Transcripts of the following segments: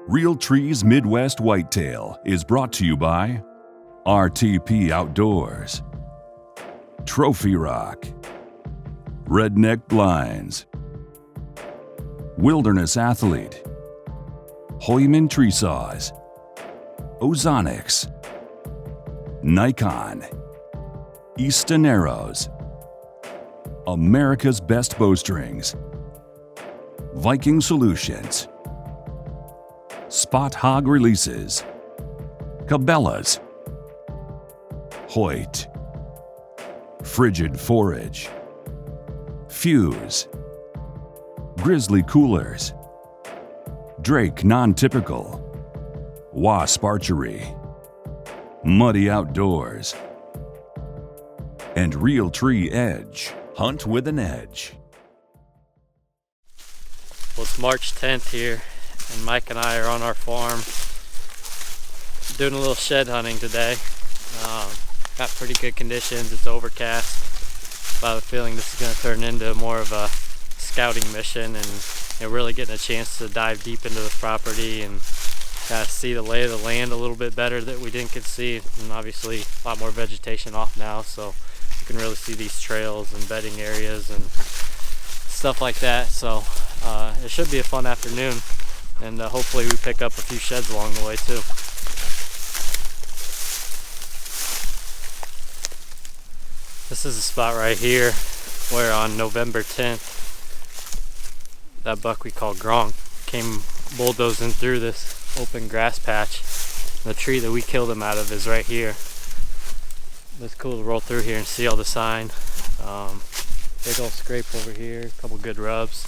Real Trees Midwest Whitetail is brought to you by RTP Outdoors, Trophy Rock, Redneck Blinds, Wilderness Athlete, Hoyman Tree Saws, Ozonics, Nikon, Easton Arrows, America's Best Bowstrings, Viking Solutions, Spot Hog Releases, Cabela's, Hoyt, Frigid Forage, Fuse, Grizzly Coolers, Drake Non-Typical, Wasp Archery, Muddy Outdoors, and Real Tree Edge. Hunt with an edge. Well, it's March 10th here, and Mike and I are on our farm doing a little shed hunting today. Got pretty good conditions. It's overcast. I have a feeling this is going to turn into more of a scouting mission, and really getting a chance to dive deep into the property and kind of see the lay of the land a little bit better that we didn't get to see. And obviously a lot more vegetation off now, so you can really see these trails and bedding areas and stuff like that. So it should be a fun afternoon, and hopefully we pick up a few sheds along the way too. This is a spot right here where on November 10th that buck we call Gronk came bulldozing through this open grass patch. The tree that we killed him out of is right here. It's cool to roll through here and see all the sign. Big old scrape over here, a couple good rubs.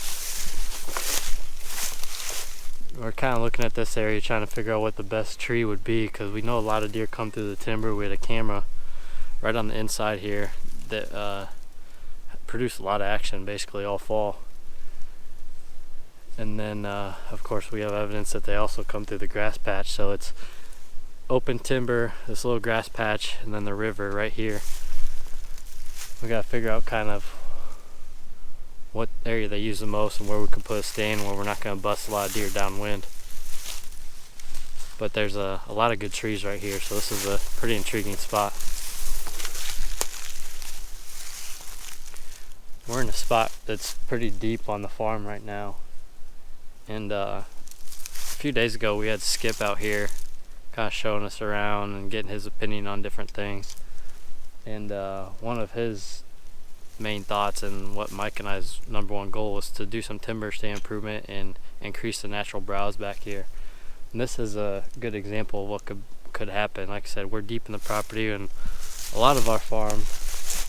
We're kind of looking at this area trying to figure out what the best tree would be, because we know a lot of deer come through the timber. We had a camera right on the inside here that produced a lot of action basically all fall. And then of course we have evidence that they also come through the grass patch. So it's open timber, this little grass patch, and then the river right here. We gotta figure out kind of what area they use the most and where we can put a stand where we're not gonna bust a lot of deer downwind. But there's a lot of good trees right here, so this is a pretty intriguing spot. We're in a spot that's pretty deep on the farm right now. And a few days ago we had Skip out here kind of showing us around and getting his opinion on different things. And one of his main thoughts and what Mike and I's number one goal was to do some timber stand improvement and increase the natural browse back here. And this is a good example of what could happen. Like I said, we're deep in the property, and a lot of our farm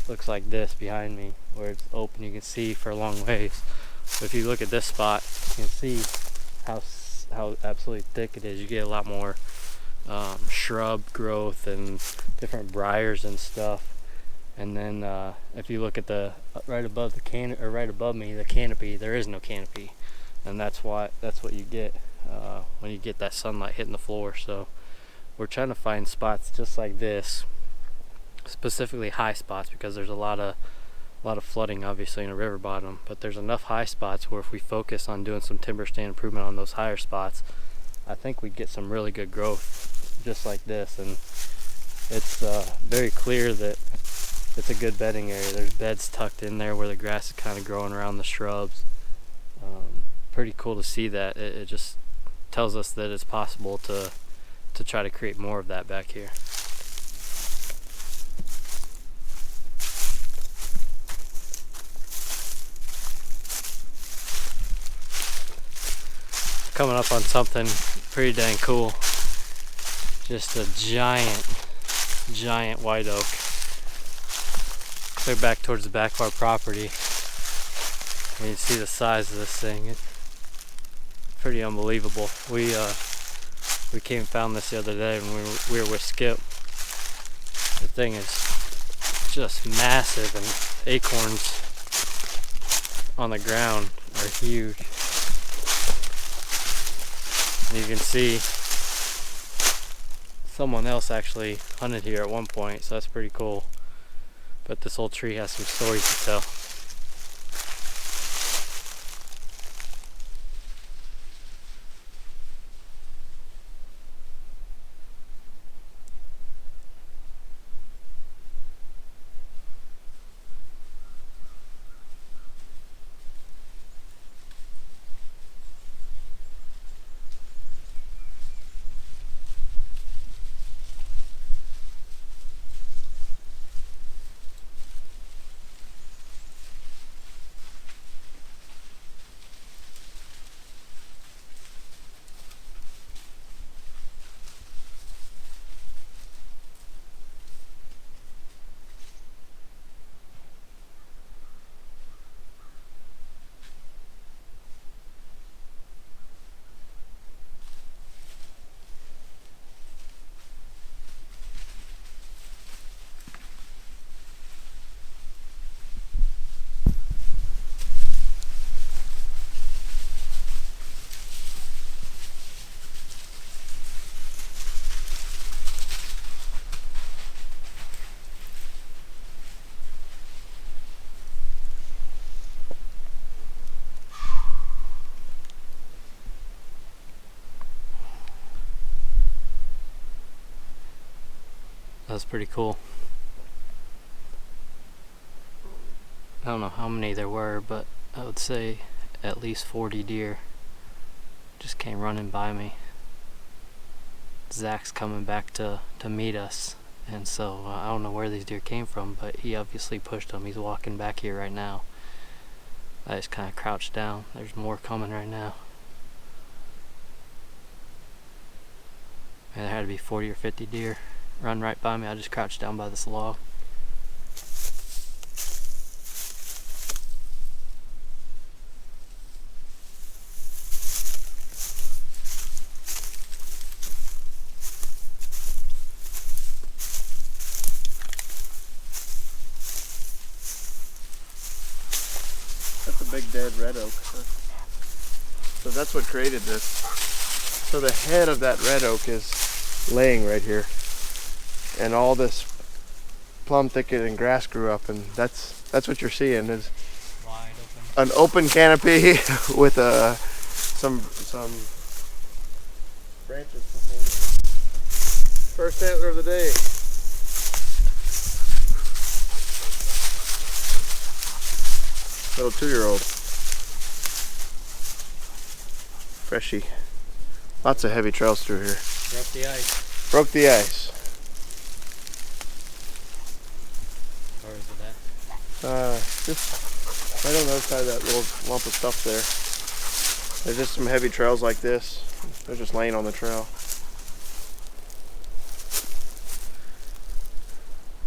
looks like this behind me, where it's open, you can see for a long ways. So if you look at this spot, you can see how absolutely thick it is. You get a lot more shrub growth and different briars and stuff. And then if you look at the right above right above me, the canopy, there is no canopy, and that's what you get when you get that sunlight hitting the floor. So we're trying to find spots just like this, specifically high spots, because there's a lot of flooding obviously in a river bottom, but there's enough high spots where if we focus on doing some timber stand improvement on those higher spots, I think we'd get some really good growth just like this. And it's very clear that it's a good bedding area. There's beds tucked in there where the grass is kind of growing around the shrubs. Pretty cool to see that. It just tells us that it's possible to try to create more of that back here. Coming up on something pretty dang cool. Just a giant white oak. Clear back towards the back of our property. And you see the size of this thing. It's pretty unbelievable. We came and found this the other day when we were with Skip. The thing is just massive, and acorns on the ground are huge. And you can see someone else actually hunted here at one point, so that's pretty cool. But this whole tree has some stories to tell. That's pretty cool. I don't know how many there were, but I would say at least 40 deer just came running by me. Zach's coming back to meet us, and so I don't know where these deer came from, but he obviously pushed them. He's walking back here right now. I just kind of crouched down. There's more coming right now. And there had to be 40 or 50 deer run right by me. I just crouched down by this log. That's a big dead red oak. So that's what created this. So the head of that red oak is laying right here, and all this plum thicket and grass grew up, and that's what you're seeing is Wide open. an open canopy with some branches to hold it. First antler of the day. Little 2-year-old. Freshy. Lots of heavy trails through here. Broke the ice. Broke the ice. Where is it at? Just right on the other side of that little lump of stuff there. There's just some heavy trails like this. They're just laying on the trail.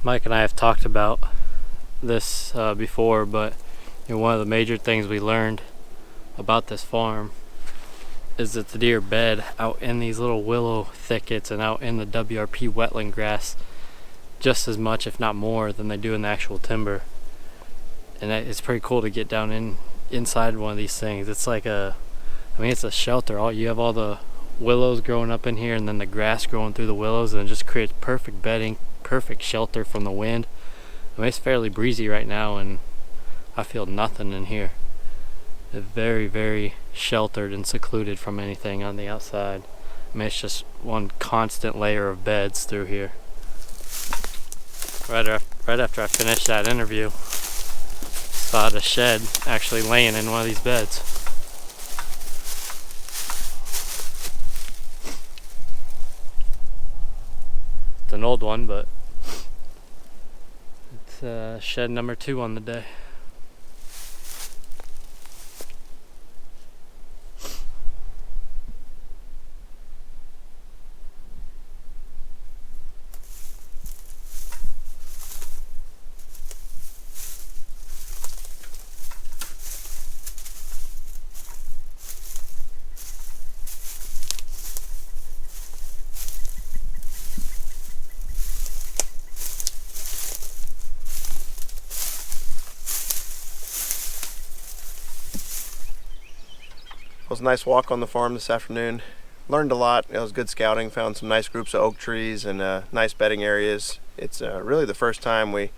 Mike and I have talked about this before, but one of the major things we learned about this farm is that the deer bed out in these little willow thickets and out in the WRP wetland grass just as much, if not more, than they do in the actual timber. And it's pretty cool to get down inside one of these things. It's like it's a shelter. You have all the willows growing up in here, and then the grass growing through the willows, and it just creates perfect bedding, perfect shelter from the wind. It's fairly breezy right now, and I feel nothing in here. It's very, very sheltered and secluded from anything on the outside. It's just one constant layer of beds through here. Right after I finished that interview, spotted a shed actually laying in one of these beds. It's an old one, but it's shed number 2 on the day. It was a nice walk on the farm this afternoon. Learned a lot. It was good scouting. Found some nice groups of oak trees and nice bedding areas. It's really the first time we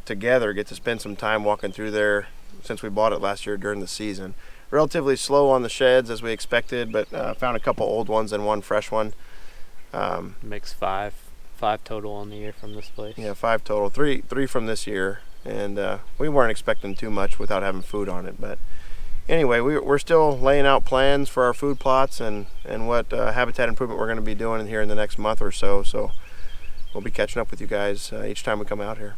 together get to spend some time walking through there since we bought it last year during the season. Relatively slow on the sheds as we expected, but found a couple old ones and one fresh one. Makes five total on the year from this place. Yeah, 5 total. Three from this year, and we weren't expecting too much without having food on it, but anyway, we're still laying out plans for our food plots and what habitat improvement we're going to be doing here in the next month or so. So we'll be catching up with you guys each time we come out here.